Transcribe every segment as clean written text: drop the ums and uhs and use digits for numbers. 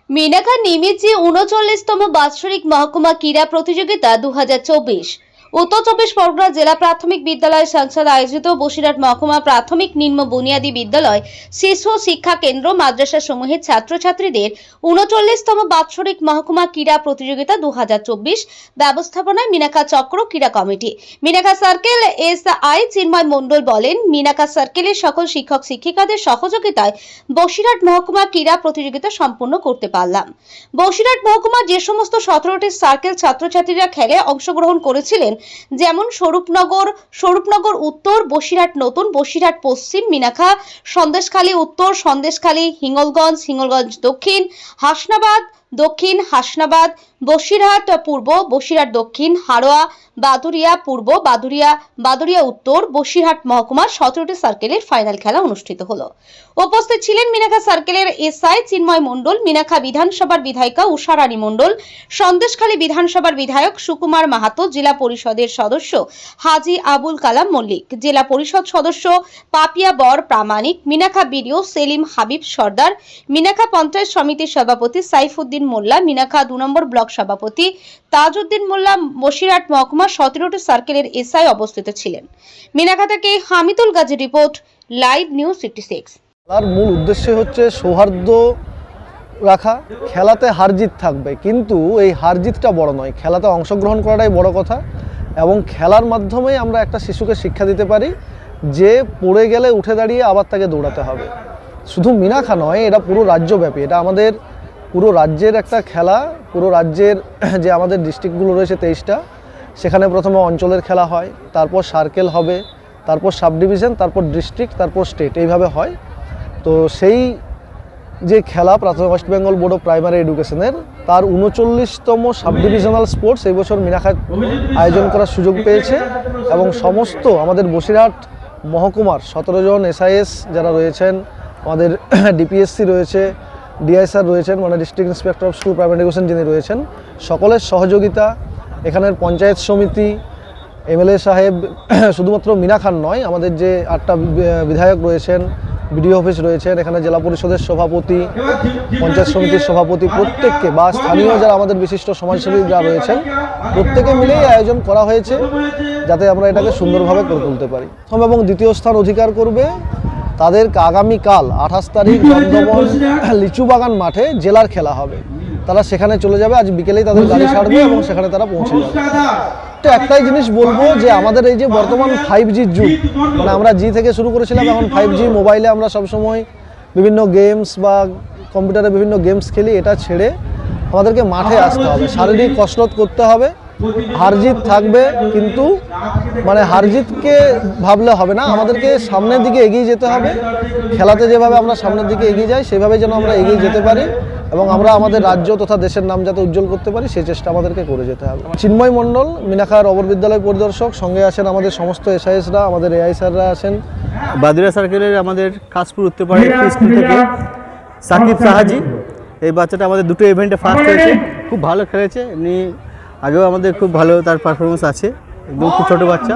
মিনাখা নিমিত্তে ৩৯তম বাৎসরিক মহকুমা ক্রীড়া প্রতিযোগিতা ২০২৪ উত্তর চব্বিশ পরগনা জেলা প্রাথমিক বিদ্যালয় সংসদ আয়োজিত বসিরহাট মহকুমা প্রাথমিক নিম্ন বুনিয়াদী বিদ্যালয় শিশু শিক্ষা কেন্দ্র মাদ্রাসা সমূহের ছাত্রছাত্রীদের ৩৯তম বাৎসরিক মহকুমা ক্রীড়া প্রতিযোগিতা ২০২৪ ব্যবস্থাপনায় মিনাখা চক্র ক্রীড়া কমিটি। মিনাখা সার্কেল এসআই চিন্ময় মণ্ডল বলেন, মিনাখা সার্কেলের সকল শিক্ষক শিক্ষিকাদের সহযোগিতায় বসিরহাট মহকুমা ক্রীড়া প্রতিযোগিতা সম্পন্ন করতে পারলাম। বসিরহাট মহকুমার যে সমস্ত 17টি সার্কেল ছাত্রছাত্রীরা খেলায় অংশগ্রহণ করেছিলেন, যেমন স্বরূপনগর উত্তর, বসিরহাট নতুন, বসিরহাট পশ্চিম, মিনাখা, সন্দেশখালী উত্তর, সন্দেশখালী, হিঙ্গলগঞ্জ দক্ষিণ, হাসনাবাদ দক্ষিণ, হাসনাবাদ, বসিরহাট পূর্ব, বসিরহাট দক্ষিণ, হাড়োয়া, বাদুরিয়া পূর্ব, বাদুরিয়া উত্তর, বসিরহাট মহকুমার 17টি সার্কেলের ফাইনাল খেলা অনুষ্ঠিত হলো। উপস্থিত ছিলেন মিনাখা সার্কেলের এসআই চিন্ময় মণ্ডল, মিনাখা বিধানসভার বিধায়িকা উষা রানী মণ্ডল, সন্দেশখালী বিধানসভার বিধায়ক সুকুমার মাহাতো, জেলা পরিষদের সদস্য হাজী আবুল কালাম মল্লিক, জেলা পরিষদ সদস্য পাপিয়া বর প্রামাণিক, মিনাখা বিডিও সেলিম হাবিব সর্দার, মিনাখা পঞ্চায়েত সমিতির সভাপতি সাইফুদ্দিন মোল্লা, মিনাখা 2 নম্বর ব্লক সভাপতি তাজউদ্দিন মোল্লা, বসিরহাট মহকুমা 17টি সার্কেলের এসআই উপস্থিত ছিলেন। মিনাখা থেকে Hamidul Gazi report, live news 56। তার মূল উদ্দেশ্য হচ্ছে সৌহার্দ্য রাখা। খেলাতে হার জিত থাকবে, কিন্তু এই হার জিতটা বড় নয়, খেলাতে অংশগ্রহণ করাটাই বড় কথা। এবং খেলার মাধ্যমেই আমরা একটা শিশুকে শিক্ষা দিতে পারি যে পড়ে গেলে উঠে দাঁড়িয়ে আবার তাকে দৌড়াতে হবে। শুধু মিনাখা নয়, এটা পুরো রাজ্যব্যাপী, এটা আমাদের পুরো রাজ্যের একটা খেলা। পুরো রাজ্যের যে আমাদের ডিস্ট্রিক্টগুলো রয়েছে 23টা, সেখানে প্রথমে অঞ্চলের খেলা হয়, তারপর সার্কেল হবে, তারপর সাব ডিভিশন, তারপর ডিস্ট্রিক্ট, তারপর স্টেট, এইভাবে হয়। তো সেই যে খেলা প্রাথমিক West Bengal board of primary এডুকেশনের, তার 39তম সাব ডিভিশনাল স্পোর্টস এই বছর মিনাখা আয়োজন করার সুযোগ পেয়েছে। এবং সমস্ত আমাদের বসিরহাট মহকুমার 17 জন এসআইএস যারা রয়েছেন, আমাদের ডিপিএসসি রয়েছে, ডিআইএসআর রয়েছেন, মানে district inspector of school primary education যিনি রয়েছেন, সকলের সহযোগিতা, এখানের পঞ্চায়েত সমিতি, এমএলএ সাহেব, শুধুমাত্র মিনাখান নয়, আমাদের যে 8টা বিধায়ক রয়েছেন, বিডিও অফিস রয়েছেন, এখানে জেলা পরিষদের সভাপতি, পঞ্চায়েত সমিতির সভাপতি, প্রত্যেককে বা স্থানীয় যারা আমাদের বিশিষ্ট সমাজসেবী যারা রয়েছেন, প্রত্যেকে মিলেই আয়োজন করা হয়েছে যাতে আমরা এটাকে সুন্দরভাবে করে তুলতে পারি। প্রথম এবং দ্বিতীয় স্থান অধিকার করবে তাদেরকে আগামীকাল 28 তারিখ দমদমন লিচু বাগান মাঠে জেলার খেলা হবে, তারা সেখানে চলে যাবে। আজ বিকেলেই তাদের গাড়ি ছাড়বে এবং সেখানে তারা পৌঁছে যাবে। তো একটাই জিনিস বলবো যে আমাদের এই যে বর্তমান 5G যুগ, মানে আমরা জি থেকে শুরু করেছিলাম, এখন 5G মোবাইলে আমরা সবসময় বিভিন্ন গেমস বা কম্পিউটারে বিভিন্ন গেমস খেলি, এটা ছেড়ে আমাদেরকে মাঠে আসতে হবে, শারীরিক কসরত করতে হবে। হারজিত থাকবে, কিন্তু মানে হারজিতকে ভাবলে হবে না, আমাদেরকে সামনের দিকে এগিয়ে যেতে হবে। খেলাতে যেভাবে আমরা সামনের দিকে এগিয়ে যাই, সেভাবে যেন আমরা এগিয়ে যেতে পারি এবং আমরা আমাদের রাজ্য তথা দেশের নাম যাতে উজ্জ্বল করতে পারি, সেই চেষ্টা আমাদেরকে করে যেতে হবে। চিন্ময় মণ্ডল, মিনাখার অবর বিদ্যালয় পরিদর্শক, সঙ্গে আছেন আমাদের সমস্ত এসআইএসরা, আমাদের এআই স্যাররা আছেন। বাদুরিয়া সার্কেলের আমাদের কাশপুর উত্তরপাড়া স্কুল থেকে সাকিব সাহাজি, এই বাচ্চাটা আমাদের দুটো ইভেন্টে ফার্স্ট হয়েছে, খুব ভালো খেলেছে। এমনি আগেও আমাদের খুব ভালো তার পারফরমেন্স আছে, একদম খুব ছোটো বাচ্চা।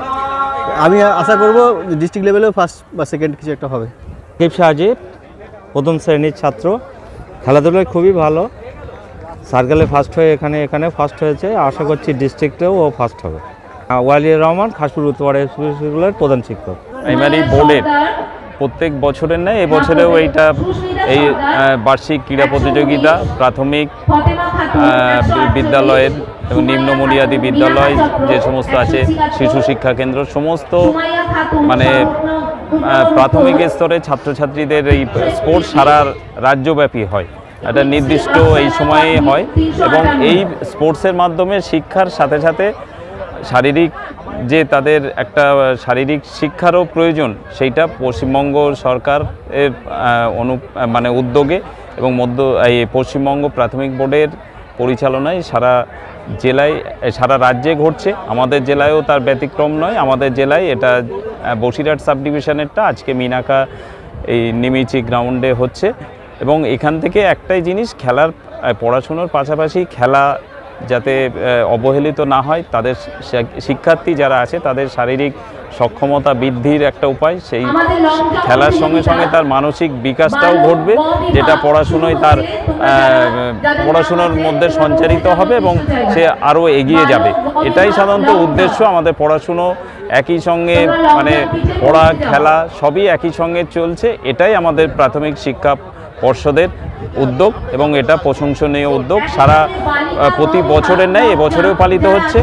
আমি আশা করব ডিস্ট্রিক্ট লেভেলেও ফার্স্ট বা সেকেন্ড কিছু একটা হবে। সাকিব সাহাজি, প্রথম শ্রেণীর ছাত্র, খেলাধুলায় খুবই ভালো, সার্কেলে ফার্স্ট হয়ে এখানে ফার্স্ট হয়েছে, আশা করছি ডিস্ট্রিক্টেও ও ফার্স্ট হবে। ওয়ালিউর রহমান, খাসপুর উত্তরপাড়া স্কুলের প্রধান শিক্ষক। প্রাইমারি বোর্ডের প্রত্যেক বছরের নেয় এবছরেও এই বার্ষিক ক্রীড়া প্রতিযোগিতা প্রাথমিক বিদ্যালয়ের এবং নিম্ন বুনিয়াদী বিদ্যালয় যে সমস্ত আছে, শিশু শিক্ষা কেন্দ্র, সমস্ত মানে প্রাথমিক স্তরে ছাত্রছাত্রীদের এই স্পোর্টস সারা রাজ্যব্যাপী হয়, একটা নির্দিষ্ট এই সময়ে হয়। এবং এই স্পোর্টসের মাধ্যমে শিক্ষার সাথে সাথে শারীরিক যে তাদের একটা শারীরিক শিক্ষারও প্রয়োজন, সেইটা পশ্চিমবঙ্গ সরকারের মানে উদ্যোগে এবং এই পশ্চিমবঙ্গ প্রাথমিক বোর্ডের পরিচালনায় সারা জেলায় সারা রাজ্যে ঘটছে। আমাদের জেলায়ও তার ব্যতিক্রম নয়। আমাদের জেলায় এটা বসিরহাট সাব ডিভিশনেরটা আজকে মিনাখা এই নিমিচি গ্রাউন্ডে হচ্ছে। এবং এখান থেকে একটাই জিনিস, খেলার পড়াশুনোর পাশাপাশি খেলা যাতে অবহেলিত না হয়, তাদের শিক্ষার্থী যারা আছে তাদের শারীরিক সক্ষমতা বৃদ্ধির একটা উপায়। সেই খেলার সঙ্গে সঙ্গে তার মানসিক বিকাশটাও ঘটবে, যেটা পড়াশুনোয় তার পড়াশুনোর মধ্যে সঞ্চারিত হবে এবং সে আরও এগিয়ে যাবে। এটাই সাধারণত উদ্দেশ্য। আমাদের পড়াশুনো একই সঙ্গে মানে পড়া খেলা সবই একই সঙ্গে চলছে, এটাই আমাদের প্রাথমিক শিক্ষা পর্ষদের উদ্যোগ এবং এটা প্রশংসনীয় উদ্যোগ। সারা প্রতি বছরের ন্যায় এবছরেও পালিত হচ্ছে।